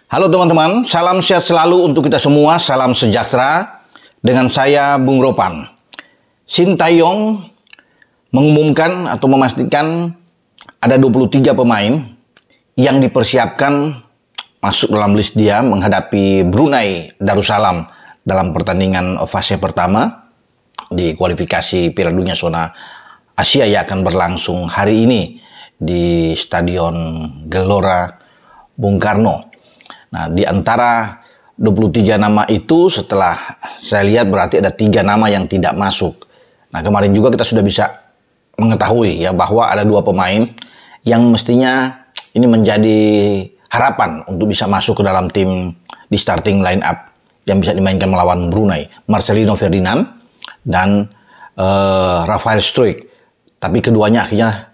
Halo teman-teman, salam sehat selalu untuk kita semua, salam sejahtera. Dengan saya Bung Ropan. Sintayong mengumumkan atau memastikan ada 23 pemain yang dipersiapkan masuk dalam list dia menghadapi Brunei Darussalam dalam pertandingan fase pertama di kualifikasi Piala Dunia Zona Asia yang akan berlangsung hari ini di Stadion Gelora Bung Karno. Nah, di antara 23 nama itu setelah saya lihat berarti ada 3 nama yang tidak masuk. Nah, kemarin juga kita sudah bisa mengetahui ya bahwa ada 2 pemain yang mestinya ini menjadi harapan untuk bisa masuk ke dalam tim di starting line up yang bisa dimainkan melawan Brunei. Marcelino Ferdinand dan Rafael Struijk. Tapi keduanya akhirnya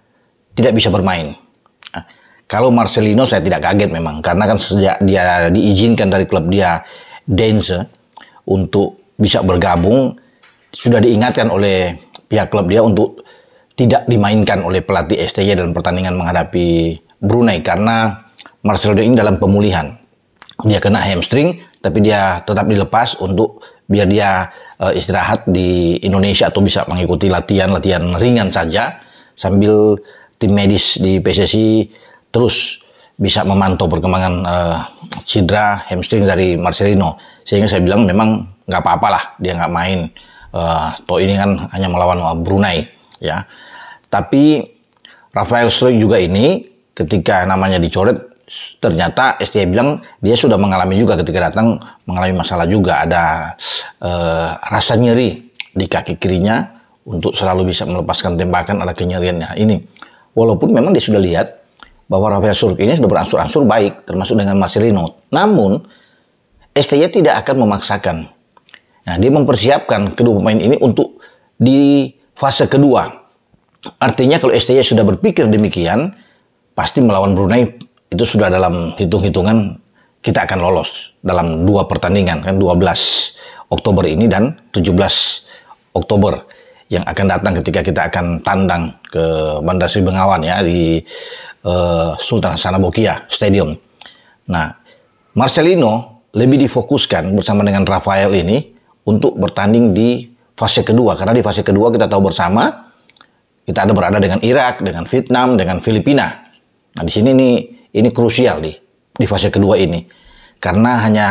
tidak bisa bermain. Kalau Marcelino saya tidak kaget memang, karena kan sejak dia diizinkan dari klub dia Dense untuk bisa bergabung, sudah diingatkan oleh pihak klub dia untuk tidak dimainkan oleh pelatih STY dalam pertandingan menghadapi Brunei, karena Marcelino ini dalam pemulihan. Dia kena hamstring, tapi dia tetap dilepas untuk biar dia istirahat di Indonesia atau bisa mengikuti latihan ringan saja, sambil tim medis di PSSI terus bisa memantau perkembangan cedera hamstring dari Marcelino. Sehingga saya bilang memang nggak apa-apa lah dia nggak main. Toh ini kan hanya melawan Brunei ya. Tapi Rafael Struijk juga ini ketika namanya dicoret, ternyata STY bilang dia sudah mengalami juga ketika datang mengalami masalah juga. Ada rasa nyeri di kaki kirinya untuk selalu bisa melepaskan tembakan, ada kenyeriannya ini. Walaupun memang dia sudah lihat bahwa Rafael Struijk ini sudah beransur-ansur baik, termasuk dengan Marcelino. Namun, STY tidak akan memaksakan. Nah, dia mempersiapkan kedua pemain ini untuk di fase kedua. Artinya kalau STY sudah berpikir demikian, pasti melawan Brunei itu sudah dalam hitung-hitungan kita akan lolos dalam 2 pertandingan, kan 12 Oktober ini dan 17 Oktober yang akan datang ketika kita akan tandang ke Bandar Sri Begawan ya di Sultan Hasanuddin Stadium. Nah, Marcelino lebih difokuskan bersama dengan Rafael ini untuk bertanding di fase kedua, karena di fase kedua kita tahu bersama kita ada berada dengan Irak, dengan Vietnam, dengan Filipina. Nah, di sini ini krusial di fase kedua ini, karena hanya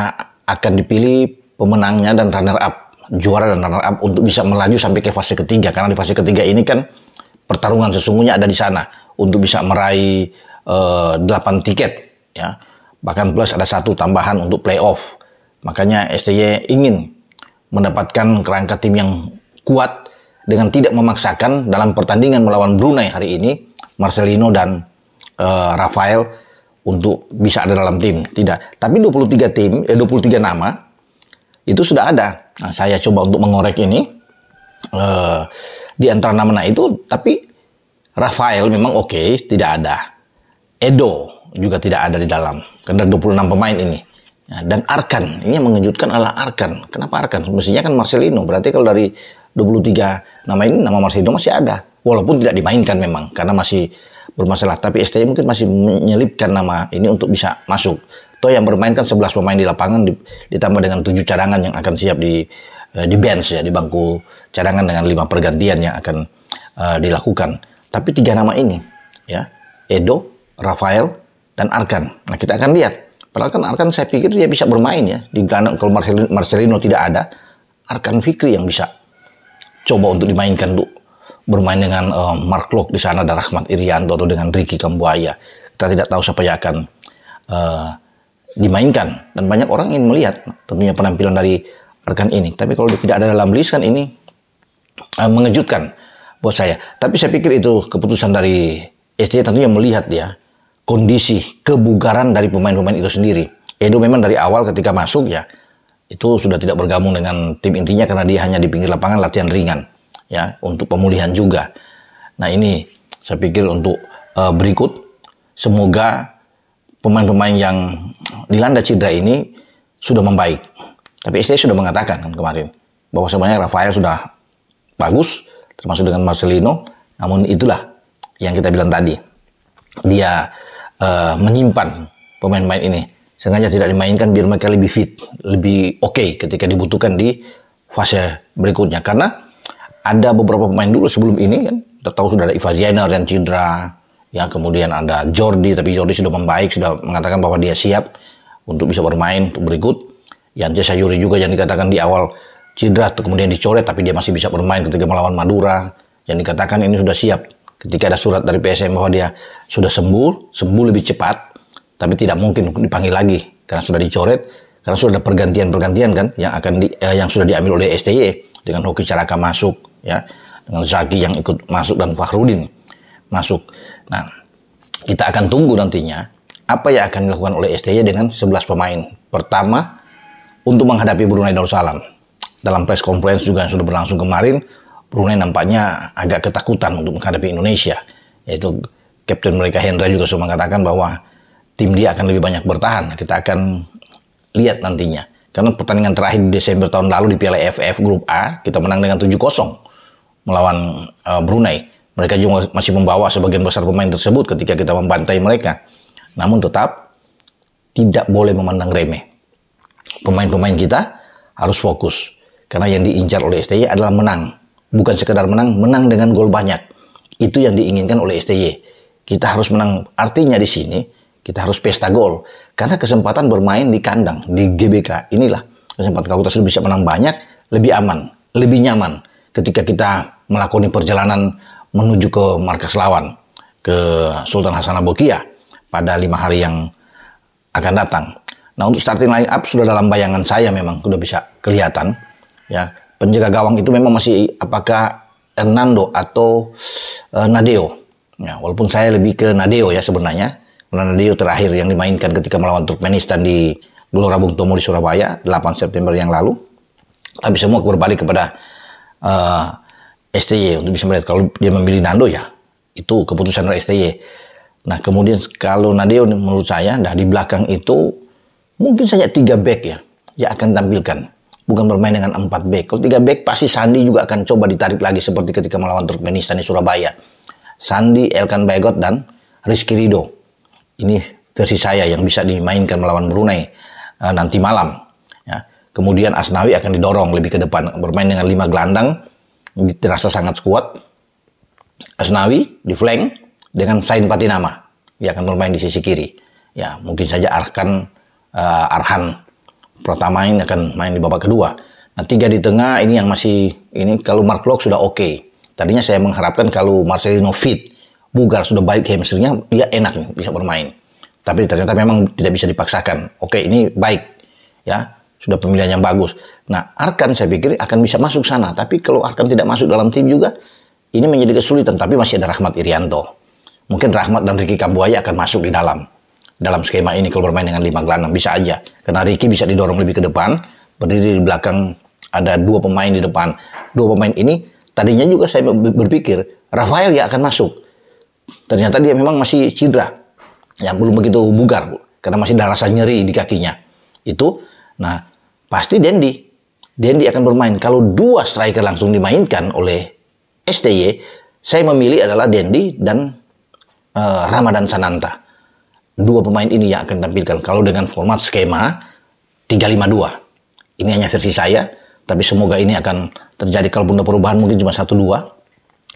akan dipilih pemenangnya dan runner up, juara dan runner up untuk bisa melaju sampai ke fase ketiga, karena di fase ketiga ini kan pertarungan sesungguhnya ada di sana untuk bisa meraih 8 tiket ya, bahkan plus ada 1 tambahan untuk playoff. Makanya STY ingin mendapatkan kerangka tim yang kuat dengan tidak memaksakan dalam pertandingan melawan Brunei hari ini Marcelino dan Rafael untuk bisa ada dalam tim. Tidak, tapi 23 nama itu sudah ada. Nah, saya coba untuk mengorek ini di antara nama itu, tapi Rafael memang oke, tidak ada. Edo juga tidak ada di dalam. Karena 26 pemain ini. Ya, dan Arkan, ini yang mengejutkan adalah Arkan. Kenapa Arkan? Mestinya kan Marcelino. Berarti kalau dari 23 nama ini, nama Marcelino masih ada. Walaupun tidak dimainkan memang, karena masih bermasalah. Tapi STY mungkin masih menyelipkan nama ini untuk bisa masuk. Toh yang bermain kan 11 pemain di lapangan, ditambah dengan 7 cadangan yang akan siap di bench ya, di bangku cadangan dengan 5 pergantian yang akan dilakukan. Tapi 3 nama ini, ya, Edo, Rafael, dan Arkan. Nah, kita akan lihat. Padahal kan Arkan saya pikir dia bisa bermain ya. Di gelandang kalau Marcelino tidak ada, Arkan Fikri yang bisa coba untuk dimainkan untuk bermain dengan Mark Klok di sana, dan Rahmat Irianto atau dengan Ricky Kambuaya. Kita tidak tahu siapa yang akan dimainkan. Dan banyak orang ingin melihat tentunya penampilan dari Arkan ini. Tapi kalau dia tidak ada dalam list kan ini mengejutkan buat saya. Tapi saya pikir itu keputusan dari STY tentunya melihat ya kondisi kebugaran dari pemain-pemain itu sendiri. Edo memang dari awal ketika masuk ya itu sudah tidak bergabung dengan tim intinya karena dia hanya di pinggir lapangan latihan ringan ya untuk pemulihan juga. Nah, ini saya pikir untuk berikut semoga pemain-pemain yang dilanda cedera ini sudah membaik. Tapi STY sudah mengatakan kan kemarin bahwa sebenarnya Rafael sudah bagus, termasuk dengan Marcelino. Namun itulah yang kita bilang tadi, dia menyimpan pemain-pemain ini sengaja tidak dimainkan biar mereka lebih fit, lebih oke ketika dibutuhkan di fase berikutnya. Karena ada beberapa pemain dulu sebelum ini kan, kita tahu sudah ada Iva Zainer yang cedera, ya kemudian ada Jordi, tapi Jordi sudah membaik, sudah mengatakan bahwa dia siap untuk bisa bermain untuk berikut. Yance Sayuri juga yang dikatakan di awal cedera, kemudian dicoret, tapi dia masih bisa bermain ketika melawan Madura, yang dikatakan ini sudah siap. Ketika ada surat dari PSM bahwa dia sudah sembuh lebih cepat, tapi tidak mungkin dipanggil lagi karena sudah dicoret, karena sudah ada pergantian kan yang sudah diambil oleh STY dengan Hoki Caraka masuk, ya, dengan Zaki yang ikut masuk dan Fakhrudin masuk. Nah, kita akan tunggu nantinya apa yang akan dilakukan oleh STY dengan 11 pemain. Pertama, untuk menghadapi Brunei Darussalam. Dalam press conference juga yang sudah berlangsung kemarin, Brunei nampaknya agak ketakutan untuk menghadapi Indonesia. Yaitu kapten mereka Hendra juga sudah mengatakan bahwa tim dia akan lebih banyak bertahan. Kita akan lihat nantinya. Karena pertandingan terakhir di Desember tahun lalu di Piala AFF Grup A, kita menang dengan 7-0 melawan Brunei. Mereka juga masih membawa sebagian besar pemain tersebut ketika kita membantai mereka. Namun tetap tidak boleh memandang remeh. Pemain-pemain kita harus fokus. Karena yang diincar oleh STY adalah menang. Bukan sekedar menang dengan gol banyak. Itu yang diinginkan oleh STY. Kita harus menang. Artinya di sini kita harus pesta gol. Karena kesempatan bermain di kandang, di GBK, inilah kesempatan. Kalau kita sudah bisa menang banyak, lebih aman, lebih nyaman ketika kita melakoni perjalanan menuju ke markas lawan, ke Sultan Hasanah Bolkiah pada 5 hari yang akan datang. Nah, untuk starting line up sudah dalam bayangan saya, memang sudah bisa kelihatan. Ya, penjaga gawang itu memang masih apakah Hernando atau Nadeo. Ya, walaupun saya lebih ke Nadeo ya sebenarnya. Karena Nadeo terakhir yang dimainkan ketika melawan Turkmenistan di Gelora Bung Tomo di Surabaya 8 September yang lalu. Tapi semua berbalik kepada STY untuk bisa melihat kalau dia memilih Nando, ya itu keputusan dari STY. Nah, kemudian kalau Nadeo menurut saya di belakang itu mungkin saja 3 back ya akan tampilkan. Bukan bermain dengan 4 back. Kalau 3 back pasti Sandi juga akan coba ditarik lagi seperti ketika melawan Turkmenistan di Surabaya. Sandi, Elkan Bagot, dan Rizky Ridho. Ini versi saya yang bisa dimainkan melawan Brunei nanti malam. Ya. Kemudian Asnawi akan didorong lebih ke depan. Bermain dengan 5 gelandang. Terasa sangat kuat. Asnawi di flank dengan Sain Patinama. Dia akan bermain di sisi kiri. Ya, mungkin saja Arhan Pratama ini akan main di babak kedua. Nah, 3 di tengah ini yang masih ini kalau Mark Locke sudah oke. Tadinya saya mengharapkan kalau Marcelino fit, bugar sudah baik chemistry-nya, dia enak nih bisa bermain. Tapi ternyata memang tidak bisa dipaksakan. Oke, ini baik ya, sudah pemilihan yang bagus. Nah, Arkan saya pikir akan bisa masuk sana. Tapi kalau Arkan tidak masuk dalam tim juga, ini menjadi kesulitan. Tapi masih ada Rahmat Irianto. Mungkin Rahmat dan Ricky Kambuaya akan masuk di dalam skema ini kalau bermain dengan 5 gelandang, bisa aja. Karena Ricky bisa didorong lebih ke depan, berdiri di belakang, ada 2 pemain di depan. 2 pemain ini, tadinya juga saya berpikir, Rafael ya akan masuk. Ternyata dia memang masih cedera, yang belum begitu bugar, karena masih ada rasa nyeri di kakinya. Itu, nah pasti Dendi akan bermain. Kalau 2 striker langsung dimainkan oleh STY, saya memilih adalah Dendi dan Ramadan Sananta. 2 pemain ini yang akan tampilkan kalau dengan format skema 3-5-2. Ini hanya versi saya, tapi semoga ini akan terjadi. Kalaupun ada perubahan mungkin cuma 1-2.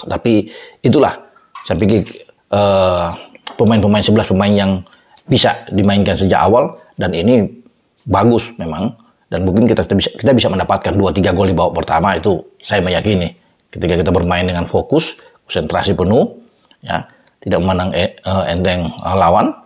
Tapi itulah, saya pikir pemain-pemain 11 pemain yang bisa dimainkan sejak awal, dan ini bagus memang, dan mungkin kita bisa mendapatkan 2-3 gol di babak pertama. Itu saya meyakini ketika kita bermain dengan fokus, konsentrasi penuh, ya, tidak memandang enteng lawan,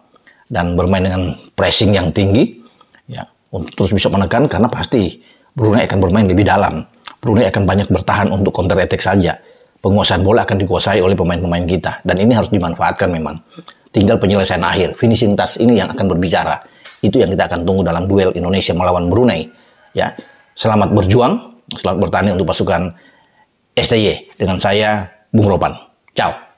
dan bermain dengan pressing yang tinggi, ya, untuk terus bisa menekan, karena pasti Brunei akan bermain lebih dalam. Brunei akan banyak bertahan untuk counter attack saja. Penguasaan bola akan dikuasai oleh pemain-pemain kita, dan ini harus dimanfaatkan memang. Tinggal penyelesaian akhir, finishing touch ini yang akan berbicara. Itu yang kita akan tunggu dalam duel Indonesia melawan Brunei. Ya, selamat berjuang, selamat bertanding untuk pasukan STY. Dengan saya, Bung Ropan. Ciao.